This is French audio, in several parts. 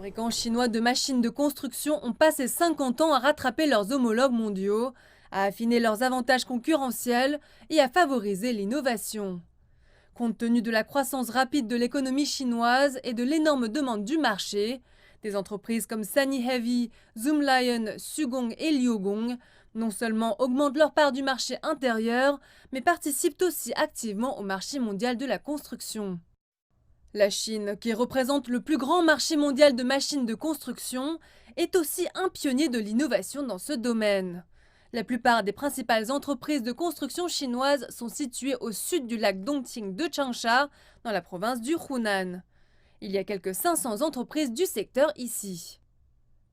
fabricants chinois de machines de construction ont passé 50 ans à rattraper leurs homologues mondiaux, à affiner leurs avantages concurrentiels et à favoriser l'innovation. Compte tenu de la croissance rapide de l'économie chinoise et de l'énorme demande du marché, des entreprises comme Sany Heavy, Zoomlion, Sugong et Liugong non seulement augmentent leur part du marché intérieur, mais participent aussi activement au marché mondial de la construction. La Chine, qui représente le plus grand marché mondial de machines de construction, est aussi un pionnier de l'innovation dans ce domaine. La plupart des principales entreprises de construction chinoises sont situées au sud du lac Dongting de Changsha, dans la province du Hunan. Il y a quelques 500 entreprises du secteur ici.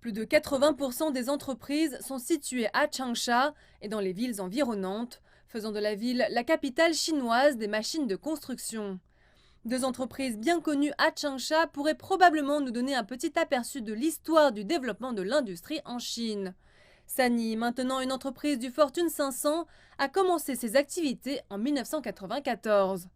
Plus de 80% des entreprises sont situées à Changsha et dans les villes environnantes, faisant de la ville la capitale chinoise des machines de construction. Deux entreprises bien connues à Changsha pourraient probablement nous donner un petit aperçu de l'histoire du développement de l'industrie en Chine. Sany, maintenant une entreprise du Fortune 500, a commencé ses activités en 1994.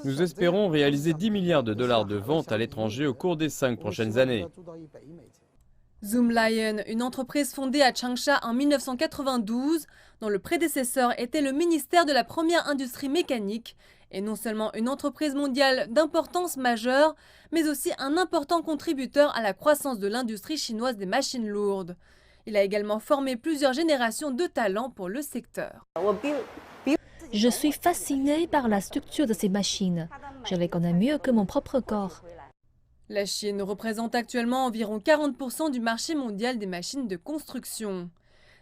Nous espérons réaliser 10 milliards de dollars de ventes à l'étranger au cours des 5 prochaines années. Zoomlion, une entreprise fondée à Changsha en 1992, dont le prédécesseur était le ministère de la première industrie mécanique, est non seulement une entreprise mondiale d'importance majeure, mais aussi un important contributeur à la croissance de l'industrie chinoise des machines lourdes. Il a également formé plusieurs générations de talents pour le secteur. Je suis fascinée par la structure de ces machines. Je les connais mieux que mon propre corps. La Chine représente actuellement environ 40% du marché mondial des machines de construction.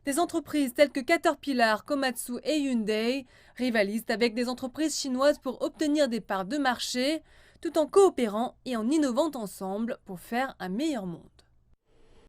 Des entreprises telles que Caterpillar, Komatsu et Hyundai rivalisent avec des entreprises chinoises pour obtenir des parts de marché, tout en coopérant et en innovant ensemble pour faire un meilleur monde.